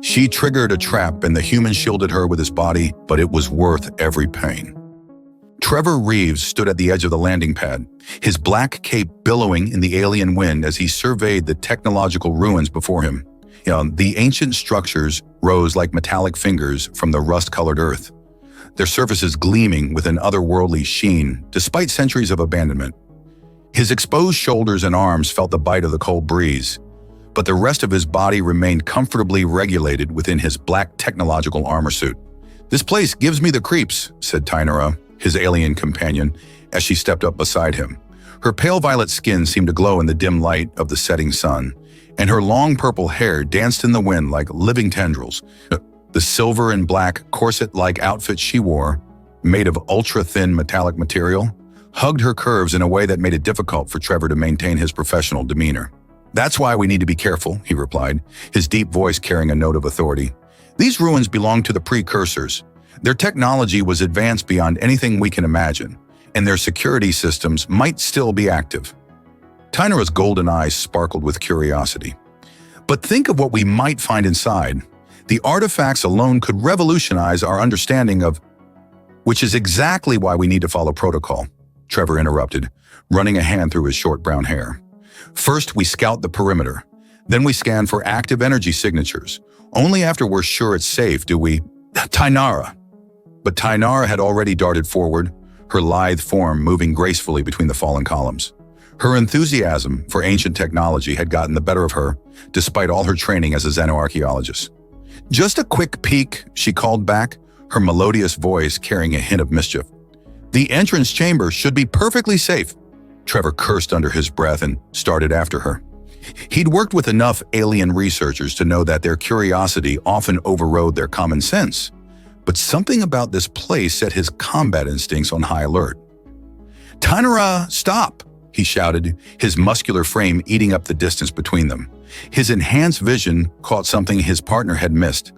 She triggered a trap and the human shielded her with his body, but it was worth every pain. Trevor Reeves stood at the edge of the landing pad, his black cape billowing in the alien wind as he surveyed the technological ruins before him. The ancient structures rose like metallic fingers from the rust-colored earth, their surfaces gleaming with an otherworldly sheen despite centuries of abandonment. His exposed shoulders and arms felt the bite of the cold breeze, but the rest of his body remained comfortably regulated within his black technological armor suit. "This place gives me the creeps," said Tynara, his alien companion, as she stepped up beside him. Her pale violet skin seemed to glow in the dim light of the setting sun, and her long purple hair danced in the wind like living tendrils. The silver and black corset-like outfit she wore, made of ultra-thin metallic material, hugged her curves in a way that made it difficult for Trevor to maintain his professional demeanor. "That's why we need to be careful," he replied, his deep voice carrying a note of authority. "These ruins belong to the precursors. Their technology was advanced beyond anything we can imagine, and their security systems might still be active." Tynara's golden eyes sparkled with curiosity. "But think of what we might find inside. The artifacts alone could revolutionize our understanding of—" "Which is exactly why we need to follow protocol," Trevor interrupted, running a hand through his short brown hair. "First, we scout the perimeter. Then we scan for active energy signatures. Only after we're sure it's safe do we—" "Tynara!" But Tynara had already darted forward, her lithe form moving gracefully between the fallen columns. Her enthusiasm for ancient technology had gotten the better of her, despite all her training as a xenoarchaeologist. "Just a quick peek," she called back, her melodious voice carrying a hint of mischief. "The entrance chamber should be perfectly safe." Trevor cursed under his breath and started after her. He'd worked with enough alien researchers to know that their curiosity often overrode their common sense, but something about this place set his combat instincts on high alert. "Tynara, stop!" he shouted, his muscular frame eating up the distance between them. His enhanced vision caught something his partner had missed,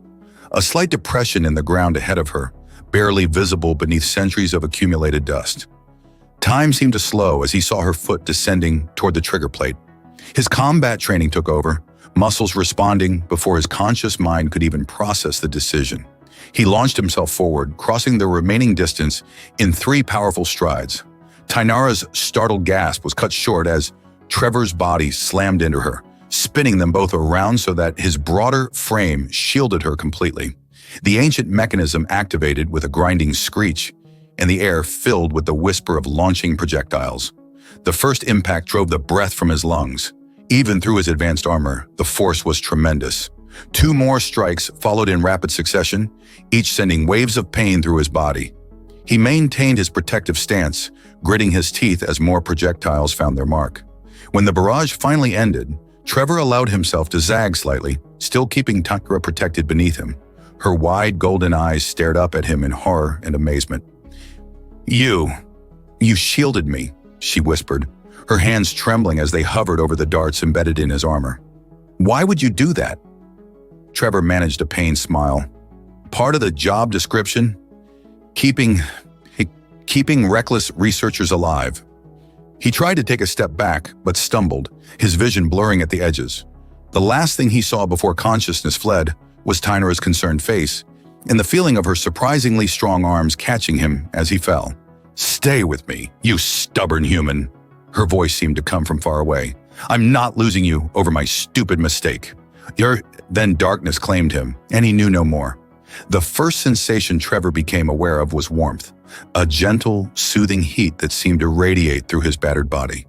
a slight depression in the ground ahead of her, barely visible beneath centuries of accumulated dust. Time seemed to slow as he saw her foot descending toward the trigger plate. His combat training took over, muscles responding before his conscious mind could even process the decision. He launched himself forward, crossing the remaining distance in 3 powerful strides. Tynara's startled gasp was cut short as Trevor's body slammed into her, spinning them both around so that his broader frame shielded her completely. The ancient mechanism activated with a grinding screech, and the air filled with the whisper of launching projectiles. The first impact drove the breath from his lungs. Even through his advanced armor, the force was tremendous. 2 more strikes followed in rapid succession, each sending waves of pain through his body. He maintained his protective stance, gritting his teeth as more projectiles found their mark. When the barrage finally ended, Trevor allowed himself to zag slightly, still keeping Tynara protected beneath him. Her wide golden eyes stared up at him in horror and amazement. You shielded me," she whispered, her hands trembling as they hovered over the darts embedded in his armor. "Why would you do that?" Trevor managed a pained smile. "Part of the job description? Keeping reckless researchers alive." He tried to take a step back, but stumbled, his vision blurring at the edges. The last thing he saw before consciousness fled was Tynara's concerned face, and the feeling of her surprisingly strong arms catching him as he fell. "Stay with me, you stubborn human." Her voice seemed to come from far away. "I'm not losing you over my stupid mistake." Then darkness claimed him, and he knew no more. The first sensation Trevor became aware of was warmth, a gentle, soothing heat that seemed to radiate through his battered body.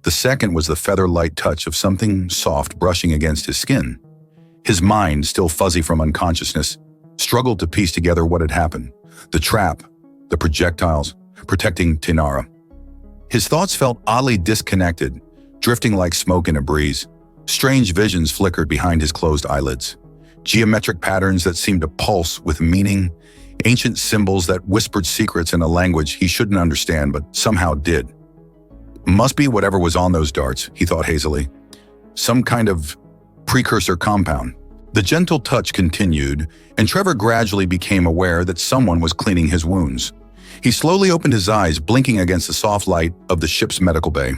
The second was the feather-light touch of something soft brushing against his skin. His mind, still fuzzy from unconsciousness, struggled to piece together what had happened. The trap, the projectiles, protecting Tynara. His thoughts felt oddly disconnected, drifting like smoke in a breeze. Strange visions flickered behind his closed eyelids. Geometric patterns that seemed to pulse with meaning, ancient symbols that whispered secrets in a language he shouldn't understand but somehow did. Must be whatever was on those darts, he thought hazily. Some kind of precursor compound. The gentle touch continued, and Trevor gradually became aware that someone was cleaning his wounds. He slowly opened his eyes, blinking against the soft light of the ship's medical bay.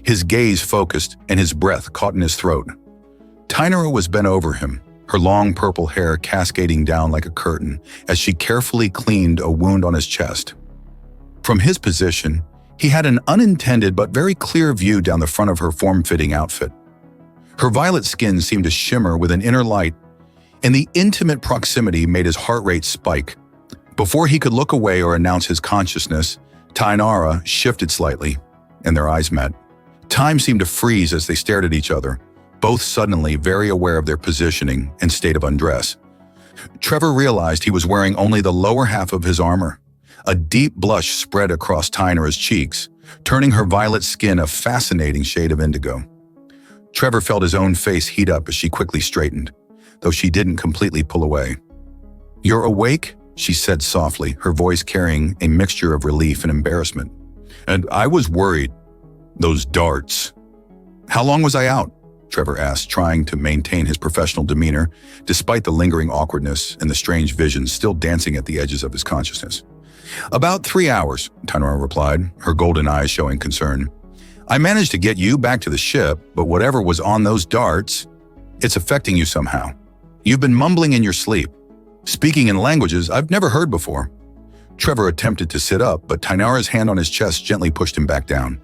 His gaze focused and his breath caught in his throat. Tynara was bent over him, her long purple hair cascading down like a curtain as she carefully cleaned a wound on his chest. From his position, he had an unintended but very clear view down the front of her form-fitting outfit. Her violet skin seemed to shimmer with an inner light, and the intimate proximity made his heart rate spike. Before he could look away or announce his consciousness, Tainara shifted slightly, and their eyes met. Time seemed to freeze as they stared at each other, both suddenly very aware of their positioning and state of undress. Trevor realized he was wearing only the lower half of his armor. A deep blush spread across Tainara's cheeks, turning her violet skin a fascinating shade of indigo. Trevor felt his own face heat up as she quickly straightened, though she didn't completely pull away. "You're awake?" she said softly, her voice carrying a mixture of relief and embarrassment. "And I was worried. Those darts." "How long was I out?" Trevor asked, trying to maintain his professional demeanor, despite the lingering awkwardness and the strange visions still dancing at the edges of his consciousness. "About 3 hours, Tainara replied, her golden eyes showing concern. "I managed to get you back to the ship, but whatever was on those darts, it's affecting you somehow. You've been mumbling in your sleep, speaking in languages I've never heard before." Trevor attempted to sit up, but Tainara's hand on his chest gently pushed him back down.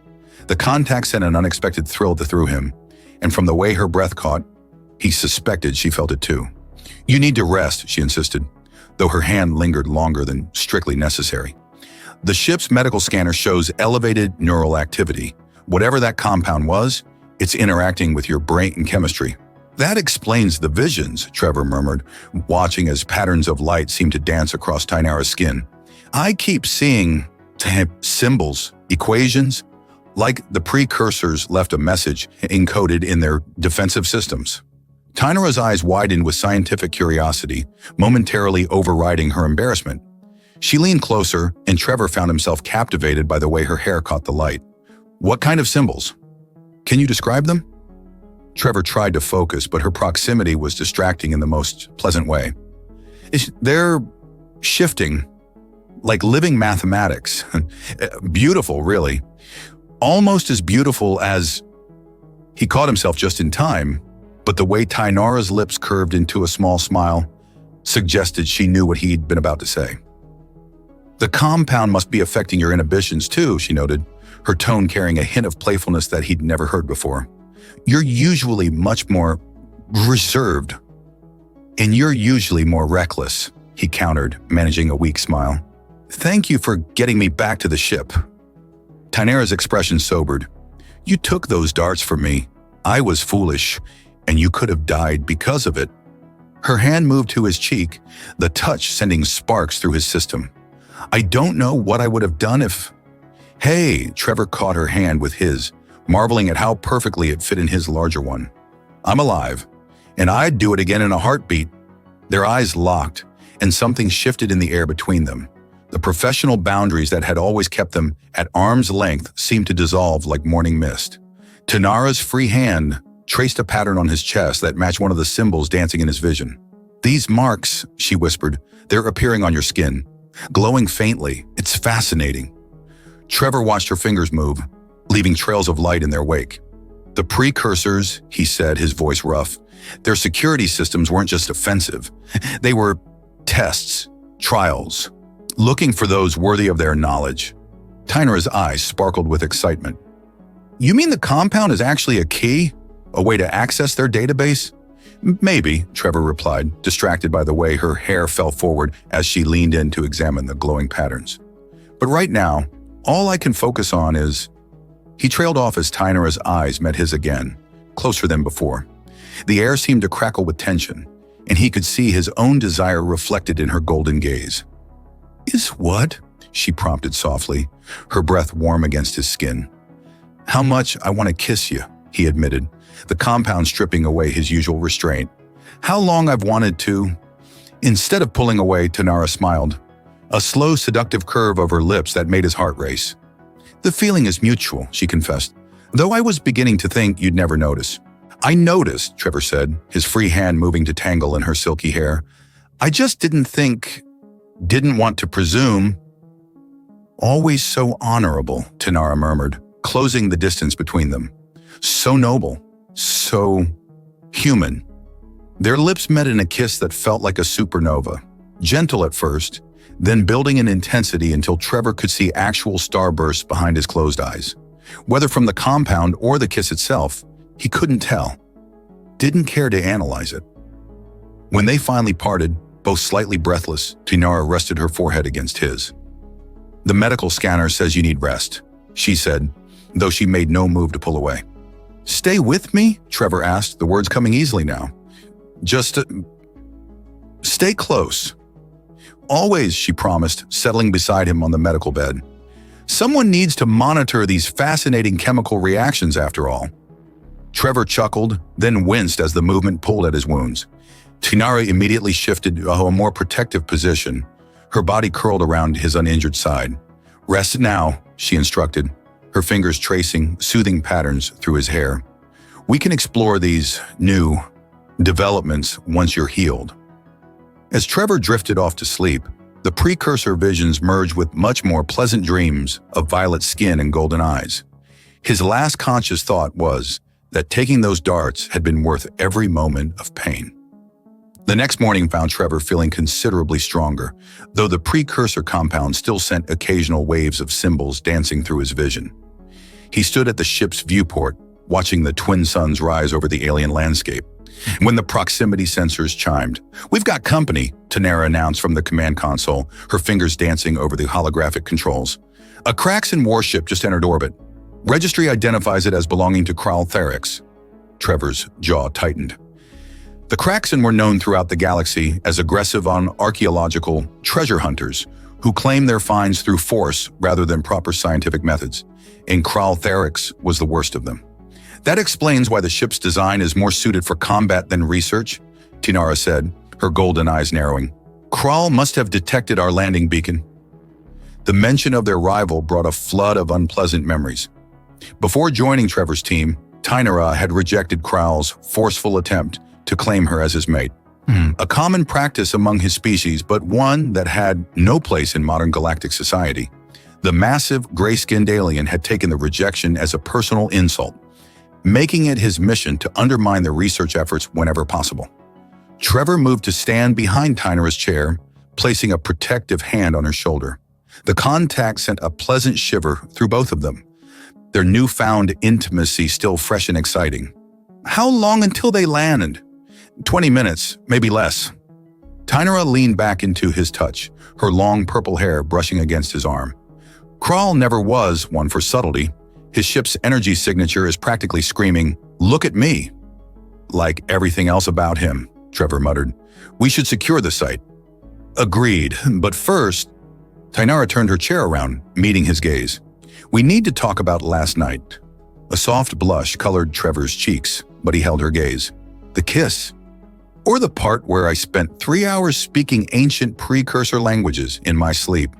The contact sent an unexpected thrill through him, and from the way her breath caught, he suspected she felt it too. "You need to rest," she insisted, though her hand lingered longer than strictly necessary. "The ship's medical scanner shows elevated neural activity. Whatever that compound was, it's interacting with your brain and chemistry." "That explains the visions," Trevor murmured, watching as patterns of light seemed to dance across Tainara's skin. "I keep seeing symbols, equations, like the precursors left a message encoded in their defensive systems." Tainara's eyes widened with scientific curiosity, momentarily overriding her embarrassment. She leaned closer, and Trevor found himself captivated by the way her hair caught the light. "What kind of symbols? Can you describe them?" Trevor tried to focus, but her proximity was distracting in the most pleasant way. "They're shifting, like living mathematics. Beautiful, really. Almost as beautiful as..." He caught himself just in time, but the way Tainara's lips curved into a small smile suggested she knew what he'd been about to say. "The compound must be affecting your inhibitions too," she noted, her tone carrying a hint of playfulness that he'd never heard before. "You're usually much more reserved, and you're usually more reckless," he countered, managing a weak smile. "Thank you for getting me back to the ship." Tainara's expression sobered. "You took those darts from me. I was foolish, and you could have died because of it." Her hand moved to his cheek, the touch sending sparks through his system. "I don't know what I would have done if..." "Hey," Trevor caught her hand with his, marveling at how perfectly it fit in his larger one. "I'm alive, and I'd do it again in a heartbeat." Their eyes locked, and something shifted in the air between them. The professional boundaries that had always kept them at arm's length seemed to dissolve like morning mist. Tainara's free hand traced a pattern on his chest that matched one of the symbols dancing in his vision. "These marks," she whispered, "they're appearing on your skin, glowing faintly. It's fascinating." Trevor watched her fingers move, leaving trails of light in their wake. "The precursors," he said, his voice rough. "Their security systems weren't just offensive. They were tests, trials, looking for those worthy of their knowledge." Tainara's eyes sparkled with excitement. "You mean the compound is actually a key? A way to access their database?" "Maybe," Trevor replied, distracted by the way her hair fell forward as she leaned in to examine the glowing patterns. "But right now, all I can focus on is..." He trailed off as Tainara's eyes met his again, closer than before. The air seemed to crackle with tension, and he could see his own desire reflected in her golden gaze. "Is what?" she prompted softly, her breath warm against his skin. "How much I want to kiss you," he admitted, the compound stripping away his usual restraint. "How long I've wanted to..." Instead of pulling away, Tainara smiled, a slow, seductive curve of her lips that made his heart race. "The feeling is mutual," she confessed, "though I was beginning to think you'd never notice." "I noticed," Trevor said, his free hand moving to tangle in her silky hair. "I just didn't want to presume." "Always so honorable," Tainara murmured, closing the distance between them. "So noble, so human." Their lips met in a kiss that felt like a supernova, gentle at first, then building in intensity until Trevor could see actual starbursts behind his closed eyes. Whether from the compound or the kiss itself, he couldn't tell. Didn't care to analyze it. When they finally parted, both slightly breathless, Tainara rested her forehead against his. "The medical scanner says you need rest," she said, though she made no move to pull away. "Stay with me?" Trevor asked, the words coming easily now. "Just stay close." "Always," she promised, settling beside him on the medical bed. "Someone needs to monitor these fascinating chemical reactions after all." Trevor chuckled, then winced as the movement pulled at his wounds. Tainara immediately shifted to a more protective position, her body curled around his uninjured side. "Rest now," she instructed, her fingers tracing soothing patterns through his hair. "We can explore these new developments once you're healed." As Trevor drifted off to sleep, the precursor visions merged with much more pleasant dreams of violet skin and golden eyes. His last conscious thought was that taking those darts had been worth every moment of pain. The next morning found Trevor feeling considerably stronger, though the precursor compound still sent occasional waves of symbols dancing through his vision. He stood at the ship's viewport, watching the twin suns rise over the alien landscape. When the proximity sensors chimed, "We've got company," Tainara announced from the command console, her fingers dancing over the holographic controls. "A Kraxan warship just entered orbit. Registry identifies it as belonging to Kral Therix." Trevor's jaw tightened. The Kraxan were known throughout the galaxy as aggressive archaeological treasure hunters who claim their finds through force rather than proper scientific methods, and Kral Therix was the worst of them. "That explains why the ship's design is more suited for combat than research," Tainara said, her golden eyes narrowing. "Kral must have detected our landing beacon." The mention of their rival brought a flood of unpleasant memories. Before joining Trevor's team, Tainara had rejected Kral's forceful attempt to claim her as his mate. A common practice among his species, but one that had no place in modern galactic society. The massive, gray-skinned alien had taken the rejection as a personal insult, making it his mission to undermine their research efforts whenever possible. Trevor moved to stand behind Tainara's chair, placing a protective hand on her shoulder. The contact sent a pleasant shiver through both of them, their newfound intimacy still fresh and exciting. "How long until they land?" 20 minutes, maybe less." Tainara leaned back into his touch, her long purple hair brushing against his arm. Kral never was one for subtlety. His ship's energy signature is practically screaming, "Look at me." "Like everything else about him," Trevor muttered. "We should secure the site." "Agreed, but first..." Tainara turned her chair around, meeting his gaze. "We need to talk about last night." A soft blush colored Trevor's cheeks, but he held her gaze. "The kiss? Or the part where I spent 3 hours speaking ancient precursor languages in my sleep?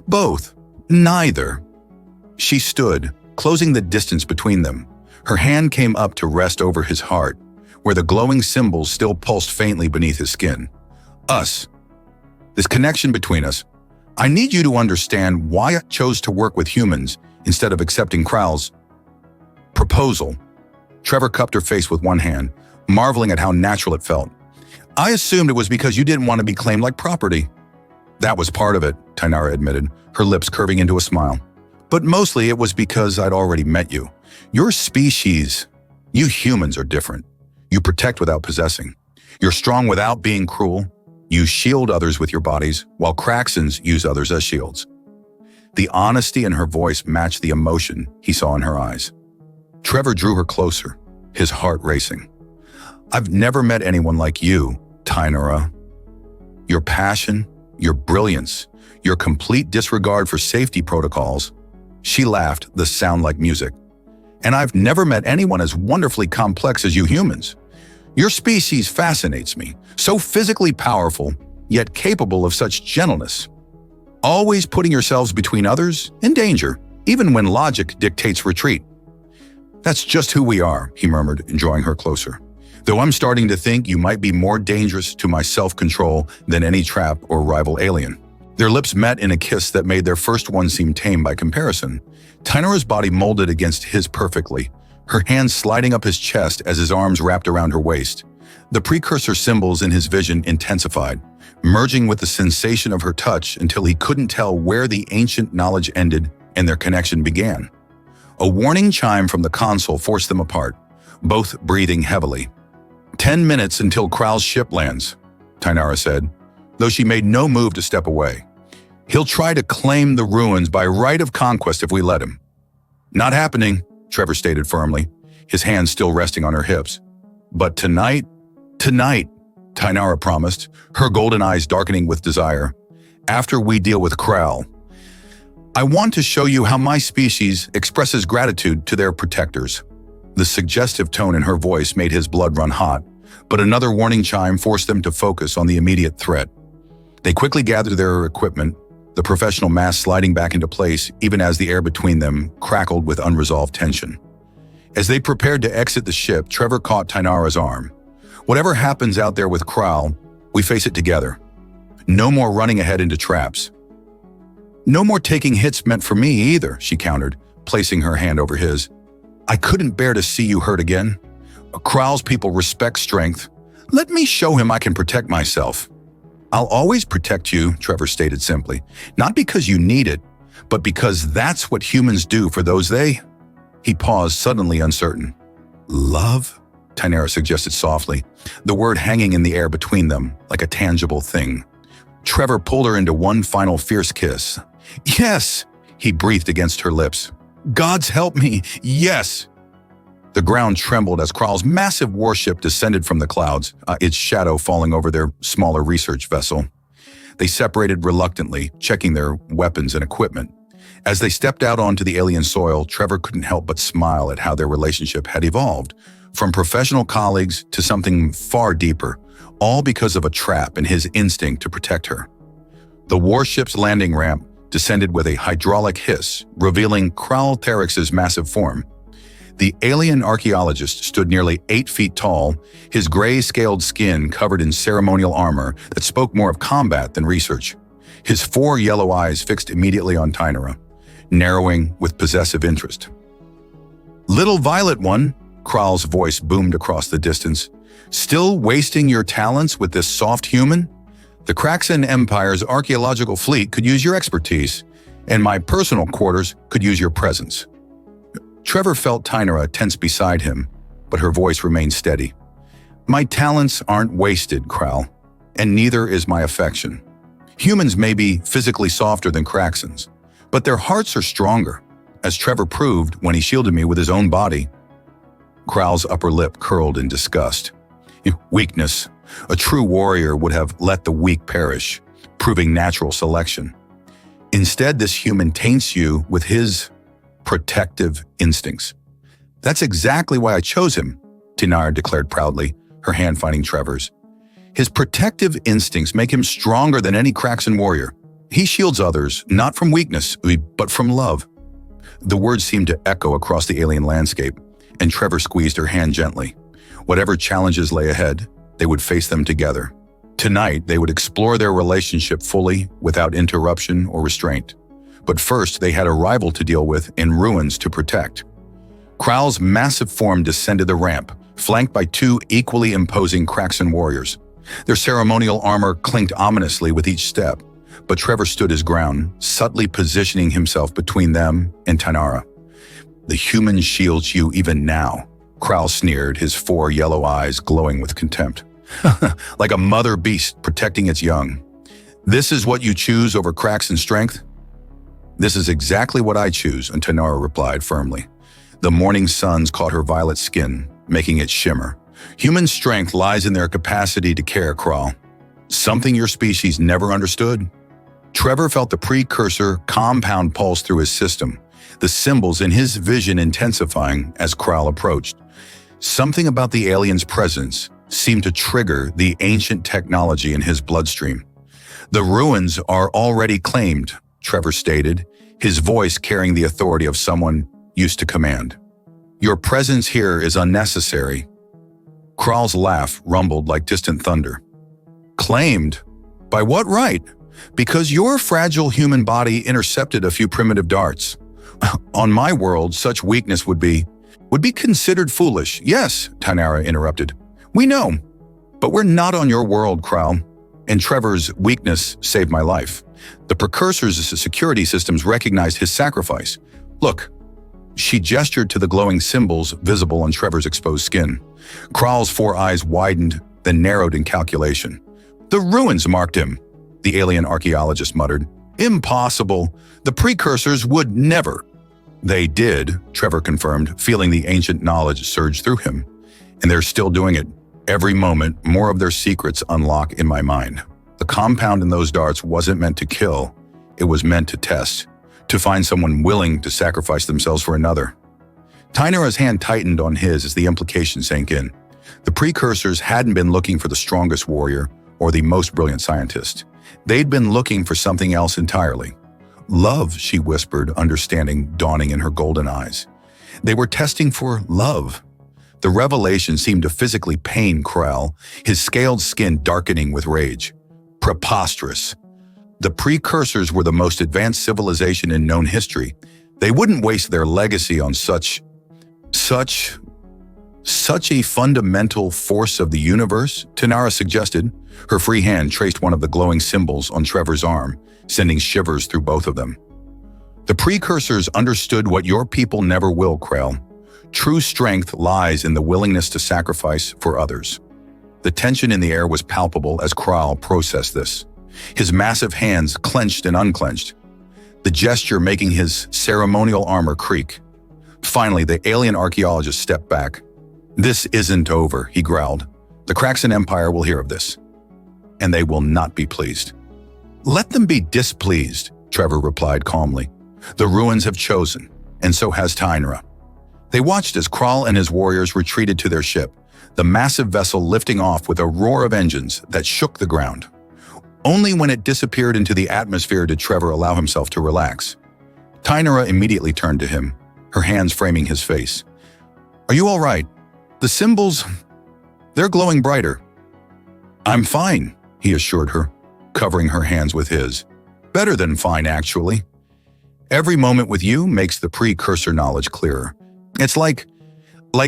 Both. Neither." She stood, closing the distance between them. Her hand came up to rest over his heart, where the glowing symbols still pulsed faintly beneath his skin. "Us. This connection between us. I need you to understand why I chose to work with humans instead of accepting Kral's proposal." Trevor cupped her face with one hand, marveling at how natural it felt. "I assumed it was because you didn't want to be claimed like property." "That was part of it," Tainara admitted, her lips curving into a smile. "But mostly it was because I'd already met you. Your species, you humans are different. You protect without possessing. You're strong without being cruel. You shield others with your bodies, while Kraxans use others as shields." The honesty in her voice matched the emotion he saw in her eyes. Trevor drew her closer, his heart racing. "I've never met anyone like you, Tainara. Your passion, your brilliance, your complete disregard for safety protocols." She laughed, the sound like music. "And I've never met anyone as wonderfully complex as you humans. Your species fascinates me, so physically powerful, yet capable of such gentleness. Always putting yourselves between others in danger, even when logic dictates retreat." "That's just who we are," he murmured, drawing her closer. "Though I'm starting to think you might be more dangerous to my self-control than any trap or rival alien." Their lips met in a kiss that made their first one seem tame by comparison. Tainara's body molded against his perfectly, her hands sliding up his chest as his arms wrapped around her waist. The precursor symbols in his vision intensified, merging with the sensation of her touch until he couldn't tell where the ancient knowledge ended and their connection began. A warning chime from the console forced them apart, both breathing heavily. 10 minutes until Kral's ship lands, Tainara said, though she made no move to step away. He'll try to claim the ruins by right of conquest if we let him. Not happening, Trevor stated firmly, his hands still resting on her hips. But tonight, Tainara promised, her golden eyes darkening with desire. After we deal with Kral, I want to show you how my species expresses gratitude to their protectors. The suggestive tone in her voice made his blood run hot, but another warning chime forced them to focus on the immediate threat. They quickly gathered their equipment, the professional mask sliding back into place even as the air between them crackled with unresolved tension. As they prepared to exit the ship, Trevor caught Tainara's arm. Whatever happens out there with Kral, we face it together. No more running ahead into traps. No more taking hits meant for me either, she countered, placing her hand over his. I couldn't bear to see you hurt again. Kral's people respect strength. Let me show him I can protect myself. I'll always protect you, Trevor stated simply, not because you need it, but because that's what humans do for those they... He paused, suddenly uncertain. Love? Tainara suggested softly, the word hanging in the air between them like a tangible thing. Trevor pulled her into one final fierce kiss. Yes, he breathed against her lips. Gods help me, yes. The ground trembled as Kral's massive warship descended from the clouds, its shadow falling over their smaller research vessel. They separated reluctantly, checking their weapons and equipment. As they stepped out onto the alien soil, Trevor couldn't help but smile at how their relationship had evolved, from professional colleagues to something far deeper, all because of a trap and his instinct to protect her. The warship's landing ramp descended with a hydraulic hiss, revealing Kral Therix's massive form. The alien archaeologist stood nearly 8 feet tall, his gray-scaled skin covered in ceremonial armor that spoke more of combat than research. His 4 yellow eyes fixed immediately on Tainara, narrowing with possessive interest. Little violet one, Kral's voice boomed across the distance. Still wasting your talents with this soft human? The Kraxan Empire's archaeological fleet could use your expertise, and my personal quarters could use your presence. Trevor felt Tainara tense beside him, but her voice remained steady. My talents aren't wasted, Kral, and neither is my affection. Humans may be physically softer than Kraxans, but their hearts are stronger, as Trevor proved when he shielded me with his own body. Kral's upper lip curled in disgust. Weakness. A true warrior would have let the weak perish, proving natural selection. Instead, this human taints you with his protective instincts. That's exactly why I chose him, Tainara declared proudly, her hand finding Trevor's. His protective instincts make him stronger than any Kraxan warrior. He shields others, not from weakness, but from love. The words seemed to echo across the alien landscape, and Trevor squeezed her hand gently. Whatever challenges lay ahead, they would face them together. Tonight, they would explore their relationship fully, without interruption or restraint. But first, they had a rival to deal with and ruins to protect. Kral's massive form descended the ramp, flanked by 2 equally imposing Kraxan warriors. Their ceremonial armor clinked ominously with each step, but Trevor stood his ground, subtly positioning himself between them and Tainara. The human shields you even now, Kral sneered, his 4 yellow eyes glowing with contempt. Like a mother beast protecting its young. This is what you choose over Kraxan strength? This is exactly what I choose, and Tainara replied firmly. The morning suns caught her violet skin, making it shimmer. Human strength lies in their capacity to care, Kral. Something your species never understood. Trevor felt the precursor compound pulse through his system, the symbols in his vision intensifying as Kral approached. Something about the alien's presence seemed to trigger the ancient technology in his bloodstream. The ruins are already claimed, Trevor stated, his voice carrying the authority of someone used to command. Your presence here is unnecessary. Kral's laugh rumbled like distant thunder. Claimed? By what right? Because your fragile human body intercepted a few primitive darts. On my world, such weakness would be considered foolish. Yes, Tainara interrupted. We know. But we're not on your world, Crow. And Trevor's weakness saved my life. The precursors' security systems recognized his sacrifice. Look, she gestured to the glowing symbols visible on Trevor's exposed skin. Kral's 4 eyes widened, then narrowed in calculation. The ruins marked him, the alien archaeologist muttered. Impossible. The precursors would never. They did, Trevor confirmed, feeling the ancient knowledge surge through him. And they're still doing it. Every moment, more of their secrets unlock in my mind. The compound in those darts wasn't meant to kill. It was meant to test, to find someone willing to sacrifice themselves for another. Tynara's hand tightened on his as the implication sank in. The precursors hadn't been looking for the strongest warrior or the most brilliant scientist. They'd been looking for something else entirely. Love, she whispered, understanding dawning in her golden eyes. They were testing for love. The revelation seemed to physically pain Krell, his scaled skin darkening with rage. Preposterous. The precursors were the most advanced civilization in known history. They wouldn't waste their legacy on such a fundamental force of the universe, Tynara suggested. Her free hand traced one of the glowing symbols on Trevor's arm, sending shivers through both of them. The precursors understood what your people never will, Krell. True strength lies in the willingness to sacrifice for others. The tension in the air was palpable as Krall processed this. His massive hands clenched and unclenched, the gesture making his ceremonial armor creak. Finally, the alien archaeologist stepped back. This isn't over, he growled. The Kraxan Empire will hear of this, and they will not be pleased. Let them be displeased, Trevor replied calmly. The ruins have chosen, and so has Tynara. They watched as Krall and his warriors retreated to their ship, the massive vessel lifting off with a roar of engines that shook the ground. Only when it disappeared into the atmosphere did Trevor allow himself to relax. Tynara immediately turned to him, her hands framing his face. Are you all right? The symbols, they're glowing brighter. I'm fine, he assured her, covering her hands with his. Better than fine, actually. Every moment with you makes the precursor knowledge clearer. It's like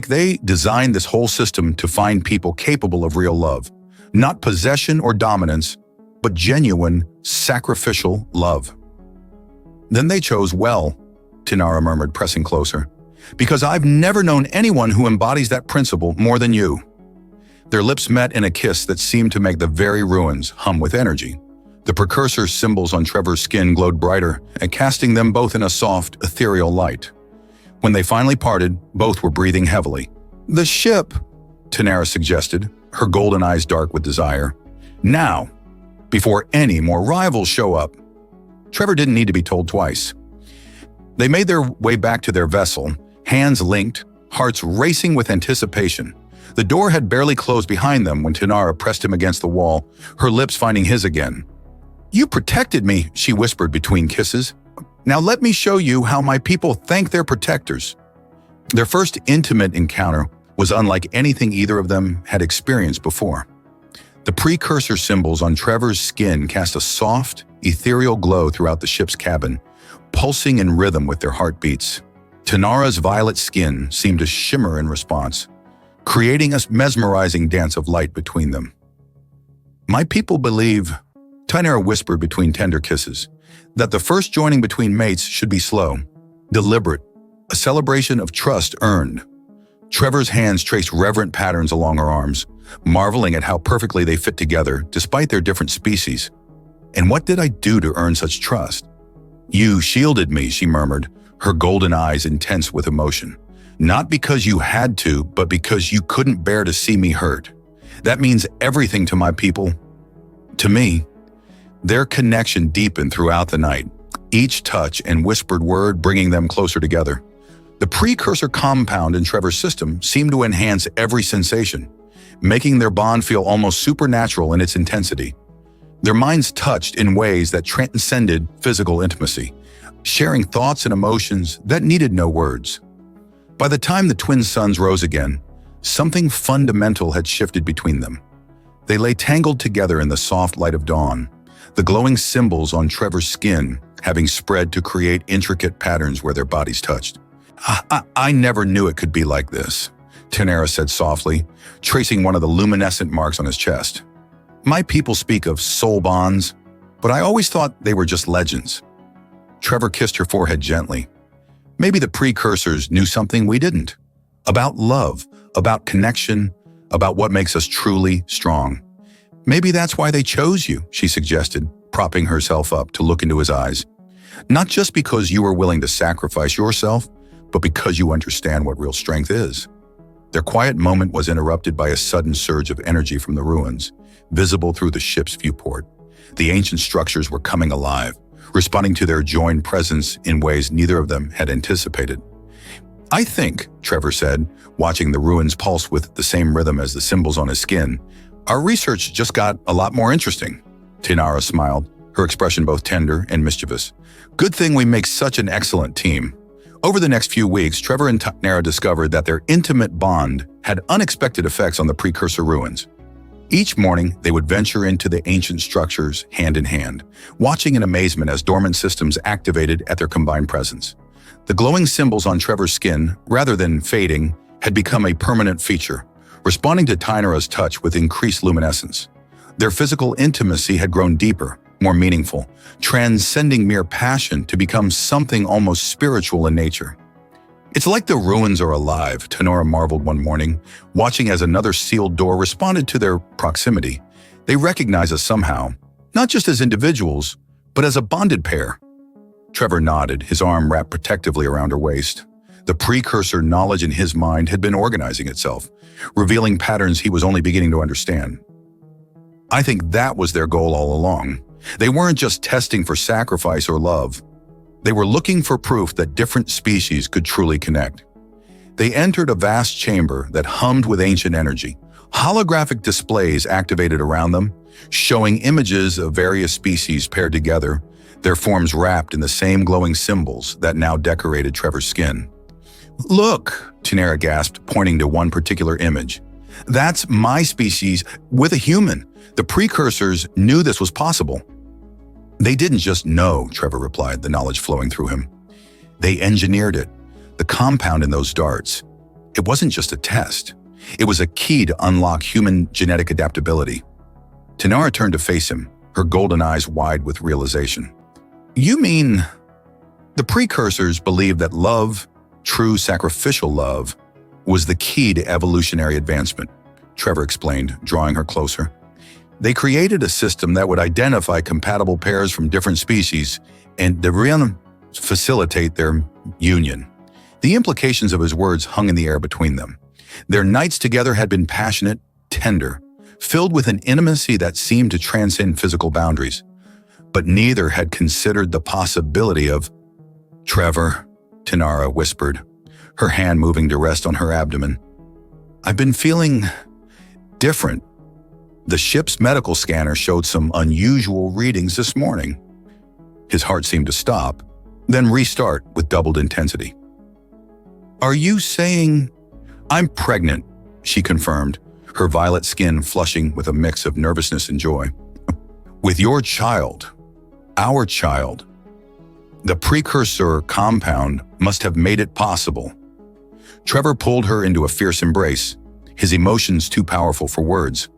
they designed this whole system to find people capable of real love. Not possession or dominance, but genuine, sacrificial love. Then they chose well, Tynara murmured, pressing closer, because I've never known anyone who embodies that principle more than you. Their lips met in a kiss that seemed to make the very ruins hum with energy. The precursor symbols on Trevor's skin glowed brighter, and casting them both in a soft, ethereal light. When they finally parted, both were breathing heavily. The ship, Tynara suggested, her golden eyes dark with desire. Now, before any more rivals show up. Trevor didn't need to be told twice. They made their way back to their vessel, hands linked, hearts racing with anticipation. The door had barely closed behind them when Tynara pressed him against the wall, her lips finding his again. You protected me, she whispered between kisses. Now let me show you how my people thank their protectors. Their first intimate encounter was unlike anything either of them had experienced before. The precursor symbols on Trevor's skin cast a soft, ethereal glow throughout the ship's cabin, pulsing in rhythm with their heartbeats. Tynara's violet skin seemed to shimmer in response, creating a mesmerizing dance of light between them. My people believe, Tynara whispered between tender kisses, that the first joining between mates should be slow, deliberate, a celebration of trust earned. Trevor's hands traced reverent patterns along her arms, marveling at how perfectly they fit together despite their different species. And what did I do to earn such trust? You shielded me, she murmured, her golden eyes intense with emotion. Not because you had to, but because you couldn't bear to see me hurt. That means everything to my people. To me. Their connection deepened throughout the night, each touch and whispered word bringing them closer together. The precursor compound in Trevor's system seemed to enhance every sensation, making their bond feel almost supernatural in its intensity. Their minds touched in ways that transcended physical intimacy, sharing thoughts and emotions that needed no words. By the time the twin suns rose again, something fundamental had shifted between them. They lay tangled together in the soft light of dawn, the glowing symbols on Trevor's skin having spread to create intricate patterns where their bodies touched. I never knew it could be like this, Tanera said softly, tracing one of the luminescent marks on his chest. My people speak of soul bonds, but I always thought they were just legends. Trevor kissed her forehead gently. Maybe the precursors knew something we didn't. About love, about connection, about what makes us truly strong. Maybe that's why they chose you, she suggested, propping herself up to look into his eyes. Not just because you were willing to sacrifice yourself, but because you understand what real strength is. Their quiet moment was interrupted by a sudden surge of energy from the ruins, visible through the ship's viewport. The ancient structures were coming alive, responding to their joined presence in ways neither of them had anticipated. I think, Trevor said, watching the ruins pulse with the same rhythm as the symbols on his skin, our research just got a lot more interesting. Tanera smiled, her expression both tender and mischievous. Good thing we make such an excellent team. Over the next few weeks, Trevor and Tanera discovered that their intimate bond had unexpected effects on the precursor ruins. Each morning, they would venture into the ancient structures hand in hand, watching in amazement as dormant systems activated at their combined presence. The glowing symbols on Trevor's skin, rather than fading, had become a permanent feature, responding to Tanera's touch with increased luminescence. Their physical intimacy had grown deeper, more meaningful, transcending mere passion to become something almost spiritual in nature. It's like the ruins are alive, Tanera marveled one morning, watching as another sealed door responded to their proximity. They recognize us somehow, not just as individuals, but as a bonded pair. Trevor nodded, his arm wrapped protectively around her waist. The precursor knowledge in his mind had been organizing itself, revealing patterns he was only beginning to understand. I think that was their goal all along. They weren't just testing for sacrifice or love. They were looking for proof that different species could truly connect. They entered a vast chamber that hummed with ancient energy. Holographic displays activated around them, showing images of various species paired together, their forms wrapped in the same glowing symbols that now decorated Trevor's skin. Look, Tanera gasped, pointing to one particular image. That's my species with a human. The precursors knew this was possible. They didn't just know, Trevor replied, the knowledge flowing through him. They engineered it. The compound in those darts. It wasn't just a test. It was a key to unlock human genetic adaptability. Tanera turned to face him, her golden eyes wide with realization. You mean the precursors believed that love, true sacrificial love, was the key to evolutionary advancement, Trevor explained, drawing her closer. They created a system that would identify compatible pairs from different species and facilitate their union. The implications of his words hung in the air between them. Their nights together had been passionate, tender, filled with an intimacy that seemed to transcend physical boundaries. But neither had considered the possibility of... Trevor, Tanera whispered, her hand moving to rest on her abdomen. I've been feeling different. The ship's medical scanner showed some unusual readings this morning. His heart seemed to stop, then restart with doubled intensity. Are you saying... I'm pregnant, she confirmed, her violet skin flushing with a mix of nervousness and joy. With your child, our child. The precursor compound must have made it possible. Trevor pulled her into a fierce embrace, his emotions too powerful for words.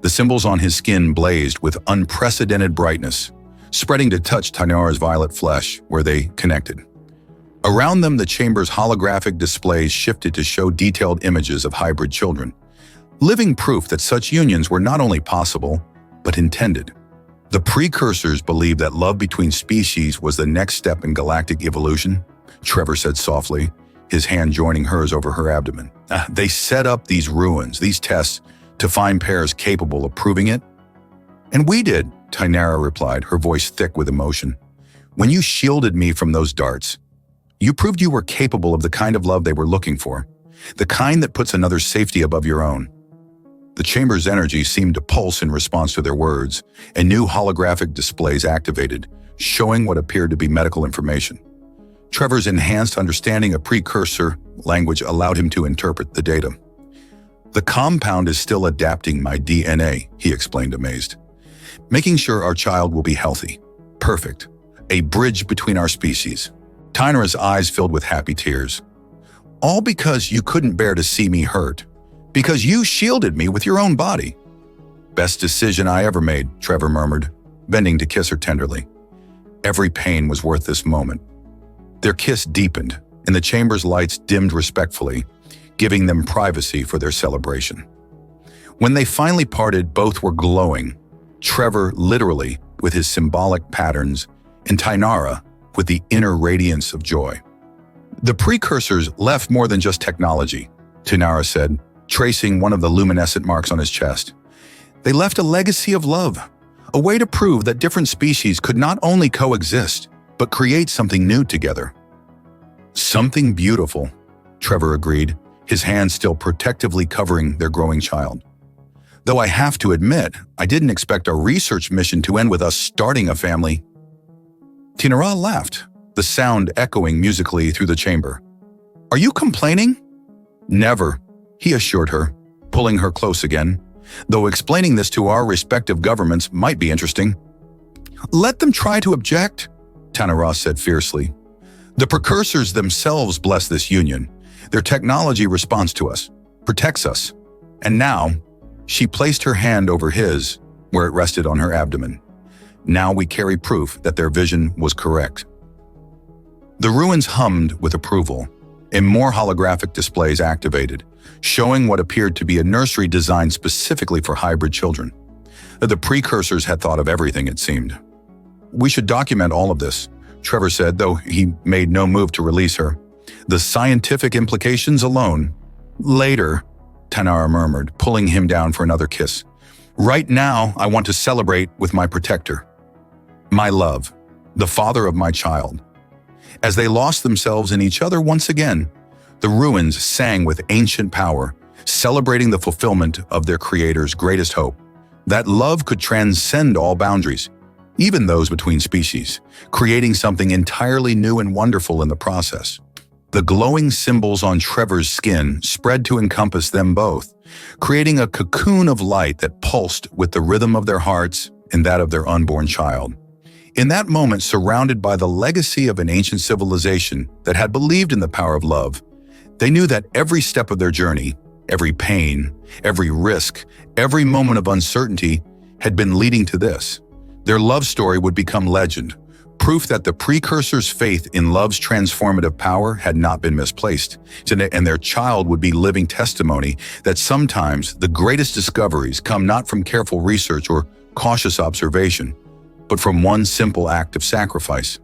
The symbols on his skin blazed with unprecedented brightness, spreading to touch Tanera's violet flesh where they connected. Around them, the chamber's holographic displays shifted to show detailed images of hybrid children, living proof that such unions were not only possible, but intended. The precursors believed that love between species was the next step in galactic evolution, Trevor said softly, his hand joining hers over her abdomen. They set up these ruins, these tests, to find pairs capable of proving it? And we did, Tanera replied, her voice thick with emotion. When you shielded me from those darts, you proved you were capable of the kind of love they were looking for, the kind that puts another's safety above your own. The chamber's energy seemed to pulse in response to their words, and new holographic displays activated, showing what appeared to be medical information. Trevor's enhanced understanding of precursor language allowed him to interpret the data. The compound is still adapting my DNA, he explained, amazed. Making sure our child will be healthy, perfect, a bridge between our species. Tanera's eyes filled with happy tears. All because you couldn't bear to see me hurt. Because you shielded me with your own body. Best decision I ever made, Trevor murmured, bending to kiss her tenderly. Every pain was worth this moment. Their kiss deepened, and the chamber's lights dimmed respectfully, giving them privacy for their celebration. When they finally parted, both were glowing, Trevor literally with his symbolic patterns, and Tainara with the inner radiance of joy. The precursors left more than just technology, Tainara said, tracing one of the luminescent marks on his chest. They left a legacy of love, a way to prove that different species could not only coexist, but create something new together. Something beautiful, Trevor agreed, his hand still protectively covering their growing child. Though I have to admit, I didn't expect a research mission to end with us starting a family. Tainara laughed, the sound echoing musically through the chamber. Are you complaining? Never, he assured her, pulling her close again, though explaining this to our respective governments might be interesting. Let them try to object, Tainara said fiercely. The precursors themselves bless this union. Their technology responds to us, protects us. And now, she placed her hand over his, where it rested on her abdomen. Now we carry proof that their vision was correct. The ruins hummed with approval, and more holographic displays activated, showing what appeared to be a nursery designed specifically for hybrid children. The precursors had thought of everything, it seemed. We should document all of this, Trevor said, though he made no move to release her. The scientific implications alone. Later, Tainara murmured, pulling him down for another kiss. Right now, I want to celebrate with my protector. My love, the father of my child. As they lost themselves in each other once again, the ruins sang with ancient power, celebrating the fulfillment of their creator's greatest hope, that love could transcend all boundaries, even those between species, creating something entirely new and wonderful in the process. The glowing symbols on Trevor's skin spread to encompass them both, creating a cocoon of light that pulsed with the rhythm of their hearts and that of their unborn child. In that moment, surrounded by the legacy of an ancient civilization that had believed in the power of love, they knew that every step of their journey, every pain, every risk, every moment of uncertainty had been leading to this. Their love story would become legend, proof that the precursors' faith in love's transformative power had not been misplaced, and their child would be living testimony that sometimes the greatest discoveries come not from careful research or cautious observation, but from one simple act of sacrifice.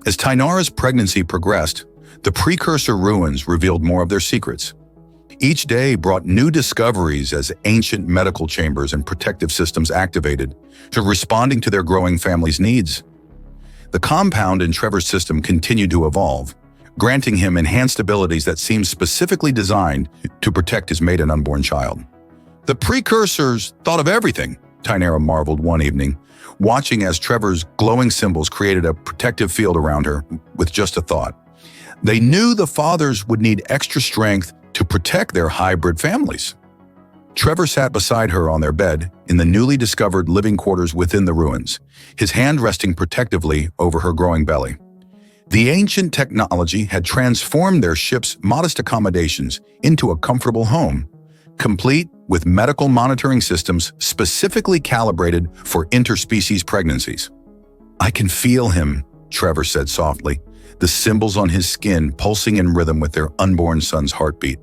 As Tainara's pregnancy progressed, the precursor ruins revealed more of their secrets. Each day brought new discoveries as ancient medical chambers and protective systems activated, responding to their growing family's needs. The compound in Trevor's system continued to evolve, granting him enhanced abilities that seemed specifically designed to protect his maiden unborn child. The precursors thought of everything, Tainara marveled one evening, watching as Trevor's glowing symbols created a protective field around her with just a thought. They knew the fathers would need extra strength to protect their hybrid families. Trevor sat beside her on their bed in the newly discovered living quarters within the ruins, his hand resting protectively over her growing belly. The ancient technology had transformed their ship's modest accommodations into a comfortable home, complete with medical monitoring systems specifically calibrated for interspecies pregnancies. I can feel him, Trevor said softly, the symbols on his skin pulsing in rhythm with their unborn son's heartbeat.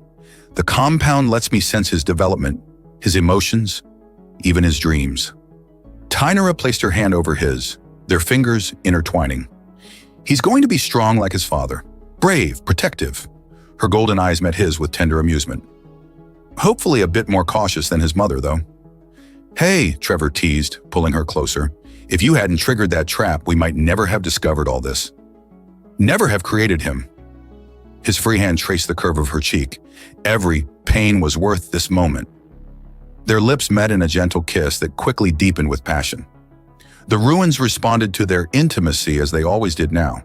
The compound lets me sense his development, his emotions, even his dreams. Tainara placed her hand over his, their fingers intertwining. He's going to be strong like his father, brave, protective. Her golden eyes met his with tender amusement. Hopefully a bit more cautious than his mother, though. Hey, Trevor teased, pulling her closer. If you hadn't triggered that trap, we might never have discovered all this. Never have created him. His free hand traced the curve of her cheek. Every pain was worth this moment. Their lips met in a gentle kiss that quickly deepened with passion. The ruins responded to their intimacy as they always did now,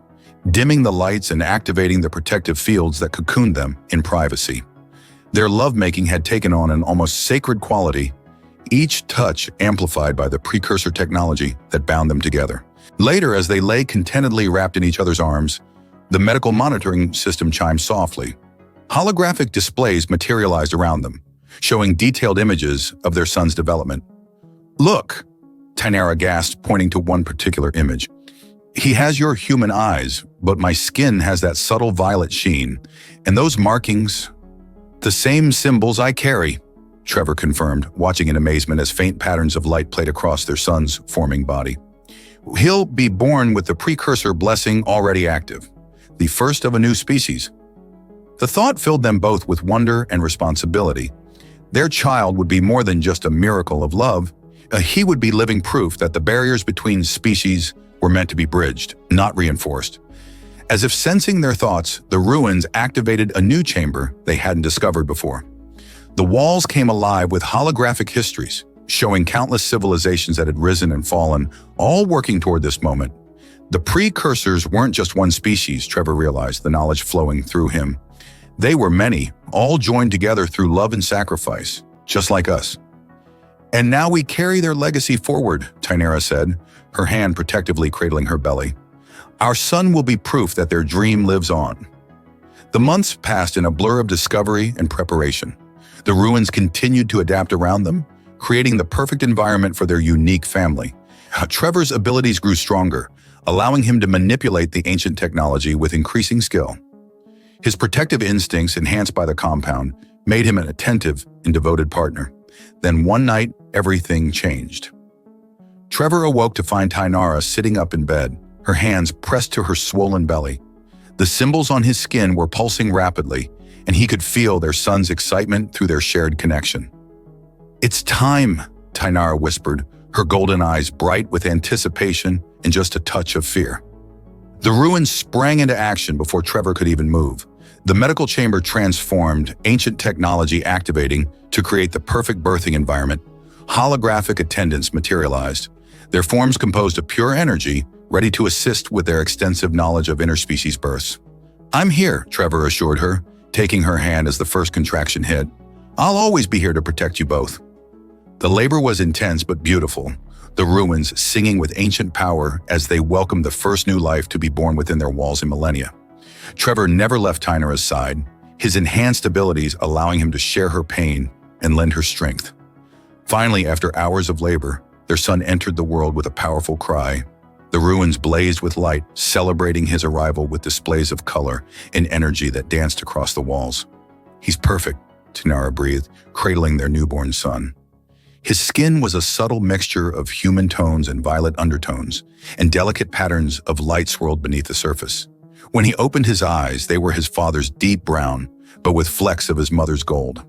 dimming the lights and activating the protective fields that cocooned them in privacy. Their lovemaking had taken on an almost sacred quality, each touch amplified by the precursor technology that bound them together. Later, as they lay contentedly wrapped in each other's arms, the medical monitoring system chimed softly, Holographic displays materialized around them, showing detailed images of their son's development. "Look," Tainara gasped, pointing to one particular image. "He has your human eyes, but my skin has that subtle violet sheen, and those markings, the same symbols I carry," Trevor confirmed, watching in amazement as faint patterns of light played across their son's forming body. "He'll be born with the precursor blessing already active, the first of a new species." The thought filled them both with wonder and responsibility. Their child would be more than just a miracle of love. He would be living proof that the barriers between species were meant to be bridged, not reinforced. As if sensing their thoughts, the ruins activated a new chamber they hadn't discovered before. The walls came alive with holographic histories, showing countless civilizations that had risen and fallen, all working toward this moment. The precursors weren't just one species, Trevor realized, the knowledge flowing through him. They were many, all joined together through love and sacrifice, just like us. "And now we carry their legacy forward," Tainara said, her hand protectively cradling her belly. "Our son will be proof that their dream lives on." The months passed in a blur of discovery and preparation. The ruins continued to adapt around them, creating the perfect environment for their unique family. Trevor's abilities grew stronger, allowing him to manipulate the ancient technology with increasing skill. His protective instincts, enhanced by the compound, made him an attentive and devoted partner. Then one night, everything changed. Trevor awoke to find Tainara sitting up in bed, her hands pressed to her swollen belly. The symbols on his skin were pulsing rapidly, and he could feel their son's excitement through their shared connection. "It's time," Tainara whispered, her golden eyes bright with anticipation and just a touch of fear. The ruins sprang into action before Trevor could even move. The medical chamber transformed, ancient technology activating to create the perfect birthing environment. Holographic attendants materialized, their forms composed of pure energy, ready to assist with their extensive knowledge of interspecies births. "I'm here," Trevor assured her, taking her hand as the first contraction hit. "I'll always be here to protect you both." The labor was intense but beautiful, the ruins singing with ancient power as they welcomed the first new life to be born within their walls in millennia. Trevor never left Tainara's side, his enhanced abilities allowing him to share her pain and lend her strength. Finally, after hours of labor, their son entered the world with a powerful cry. The ruins blazed with light, celebrating his arrival with displays of color and energy that danced across the walls. "He's perfect," Tainara breathed, cradling their newborn son. His skin was a subtle mixture of human tones and violet undertones, and delicate patterns of light swirled beneath the surface. When he opened his eyes, they were his father's deep brown, but with flecks of his mother's gold.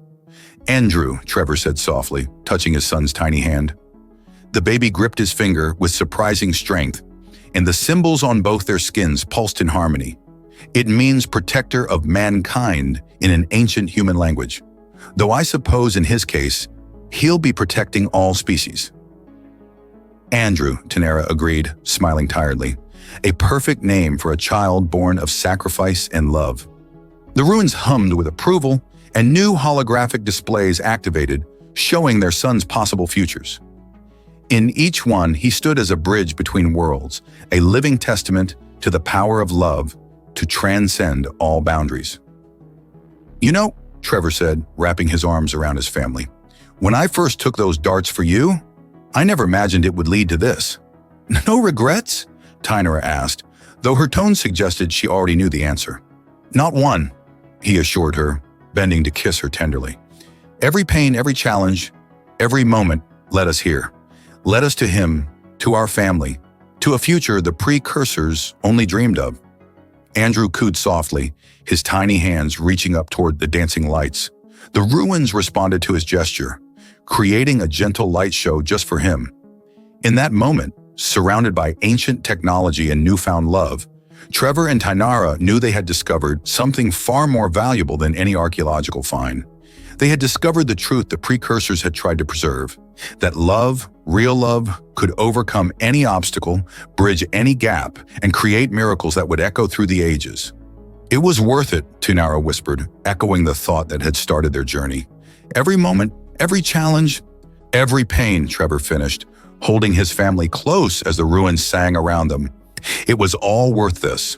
"Andrew," Trevor said softly, touching his son's tiny hand. The baby gripped his finger with surprising strength, and the symbols on both their skins pulsed in harmony. It means protector of mankind in an ancient human language, though I suppose in his case, he'll be protecting all species. "Andrew," Tainara agreed, smiling tiredly. A perfect name for a child born of sacrifice and love. The ruins hummed with approval, and new holographic displays activated, showing their son's possible futures. In each one, he stood as a bridge between worlds, a living testament to the power of love to transcend all boundaries. "You know," Trevor said, wrapping his arms around his family, "when I first took those darts for you, I never imagined it would lead to this." "No regrets?" Tainara asked, though her tone suggested she already knew the answer. "Not one," he assured her, bending to kiss her tenderly. "Every pain, every challenge, every moment led us here. Led us to him, to our family, to a future the precursors only dreamed of." Andrew cooed softly, his tiny hands reaching up toward the dancing lights. The ruins responded to his gesture, creating a gentle light show just for him. In that moment, surrounded by ancient technology and newfound love, Trevor and Tainara knew they had discovered something far more valuable than any archaeological find. They had discovered the truth the precursors had tried to preserve, that love, real love, could overcome any obstacle, bridge any gap, and create miracles that would echo through the ages. "It was worth it," Tainara whispered, echoing the thought that had started their journey. "Every moment, every challenge, every pain," Trevor finished, holding his family close as the ruins sang around them. "It was all worth this."